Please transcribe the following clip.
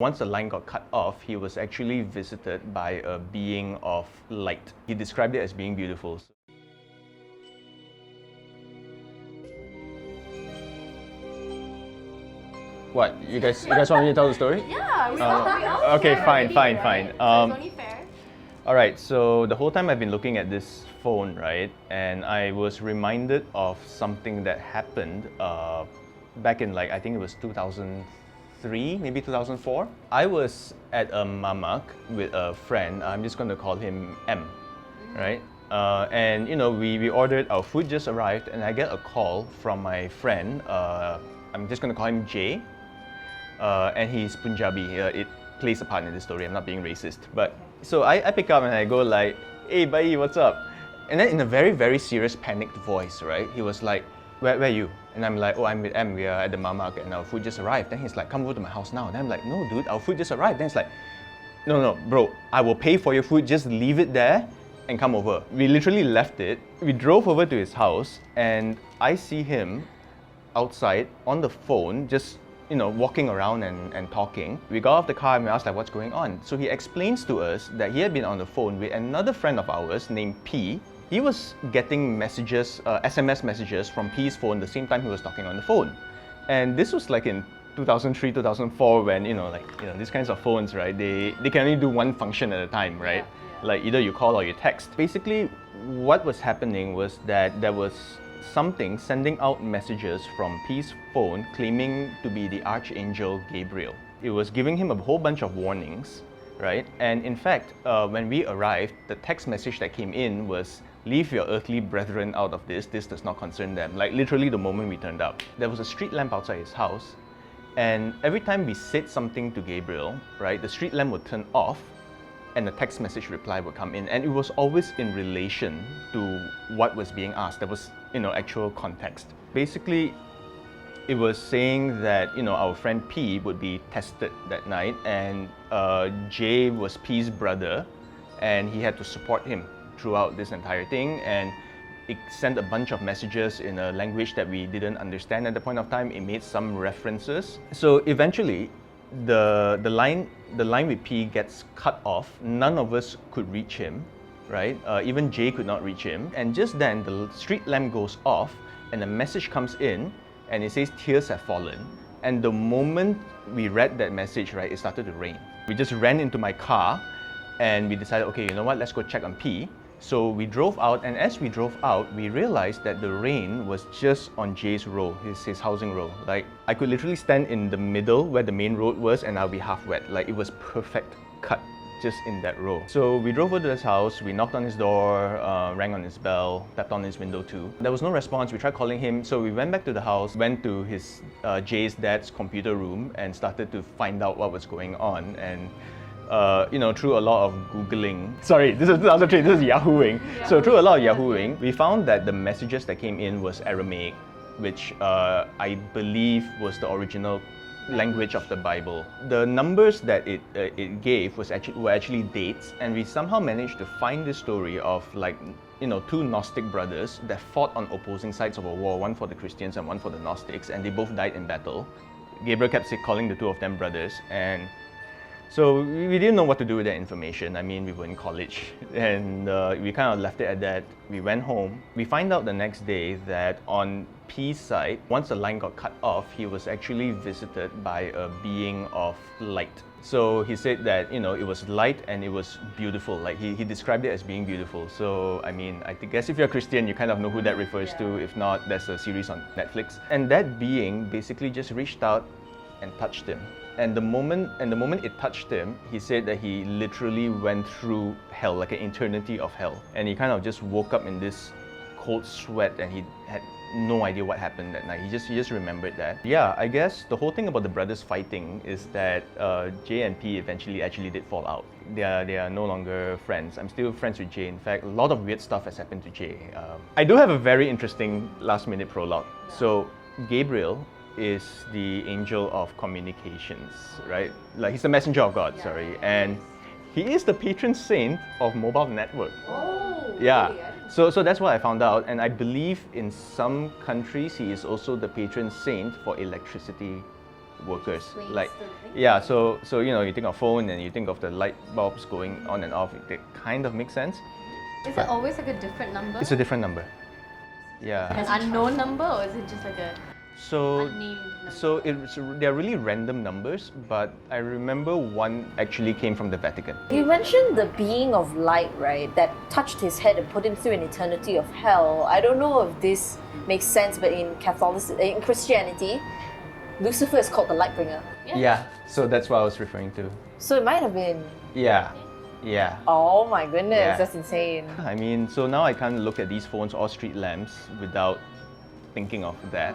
Once the line got cut off, he was actually visited by a being of light. He described it as being beautiful. What? You guys want me to tell the story? Yeah, we all okay, share fine. already, right? So it's only fair. Alright, so the whole time I've been looking at this phone, right, and I was reminded of something that happened back in, like, I think it was 2003, maybe 2004. I was at a mamak with a friend. I'm just going to call him M, right? And you know, we ordered, our food just arrived, and I get a call from my friend. I'm just going to call him J. And he's Punjabi. It plays a part in this story. I'm not being racist. But so I pick up and I go like, "Hey, bhai, what's up?" And then in a very, very serious, panicked voice, right? He was like, where are you? And I'm like, "Oh, I'm with M. We are at the mamak and our food just arrived." Then he's like, "Come over to my house now." Then I'm like, "No, dude, our food just arrived." Then he's like, No, bro, I will pay for your food. Just leave it there and come over." We literally left it. We drove over to his house and I see him outside on the phone, just walking around and talking. We got off the car and we asked like, what's going on? So he explains to us that he had been on the phone with another friend of ours named P. He was getting messages, SMS messages from P's phone the same time he was talking on the phone. And this was like in 2003, 2004 when, these kinds of phones, right? They can only do one function at a time, right? Yeah. Like either you call or you text. Basically, what was happening was that there was something sending out messages from P's phone claiming to be the Archangel Gabriel. It was giving him a whole bunch of warnings, right? And in fact, when we arrived, the text message that came in was, "Leave your earthly brethren out of this does not concern them." Like literally the moment we turned up. There was a street lamp outside his house, and every time we said something to Gabriel, right, the street lamp would turn off and the text message reply would come in, and it was always in relation to what was being asked. There was, actual context. Basically, it was saying that, our friend P would be tested that night, and J was P's brother, and he had to support him throughout this entire thing, and it sent a bunch of messages in a language that we didn't understand at the point of time. It made some references. So eventually, the line with P gets cut off. None of us could reach him, right? Even J could not reach him. And just then, the street lamp goes off and a message comes in and it says, "Tears have fallen." And the moment we read that message, right, it started to rain. We just ran into my car and we decided, okay, you know what, let's go check on P. So we drove out, and as we drove out, we realized that the rain was just on Jay's row, his housing row. Like, I could literally stand in the middle where the main road was and I'll be half wet. Like, it was perfect cut just in that row. So we drove over to his house, we knocked on his door, rang on his bell, tapped on his window too. There was no response. We tried calling him, so we went back to the house, went to his Jay's dad's computer room and started to find out what was going on. And through a lot of Googling. Sorry, this is Yahooing. So through a lot of Yahooing, we found that the messages that came in was Aramaic, which I believe was the original language of the Bible. The numbers that it gave were actually dates, and we somehow managed to find this story of two Gnostic brothers that fought on opposing sides of a war, one for the Christians and one for the Gnostics, and they both died in battle. Gabriel kept calling the two of them brothers, and so we didn't know what to do with that information. I mean, we were in college, and we kind of left it at that. We went home. We find out the next day that on P's side, once the line got cut off, he was actually visited by a being of light. So he said that, it was light and it was beautiful. Like he described it as being beautiful. So, I mean, I guess if you're a Christian, you kind of know who that refers to. If not, there's a series on Netflix. And that being basically just reached out and touched him. And the moment it touched him, he said that he literally went through hell, like an eternity of hell. And he kind of just woke up in this cold sweat and he had no idea what happened that night. He just remembered that. Yeah, I guess the whole thing about the brothers fighting is that J and P eventually actually did fall out. They are no longer friends. I'm still friends with J. In fact, a lot of weird stuff has happened to J. I do have a very interesting last-minute prologue. So Gabriel is the angel of communications, right? Like he's the messenger of God, and he is the patron saint of mobile network. Oh, yeah. Really? So that's what I found out, and I believe in some countries he is also the patron saint for electricity workers. Explains Like, the thing. yeah, so you think of phone and you think of the light bulbs going on and off. It kind of makes sense. Is it always like a different number? It's a different number. Yeah. An unknown number, or is it just like a So unnamed number? so they're really random numbers, but I remember one actually came from the Vatican. You mentioned the being of light, right? That touched his head and put him through an eternity of hell. I don't know if this makes sense, but in in Christianity, Lucifer is called the light bringer. Yeah. So that's what I was referring to. So it might have been. Yeah. Yeah. Oh my goodness, Yeah. that's insane. I mean, so now I can't look at these phones or street lamps without thinking of that.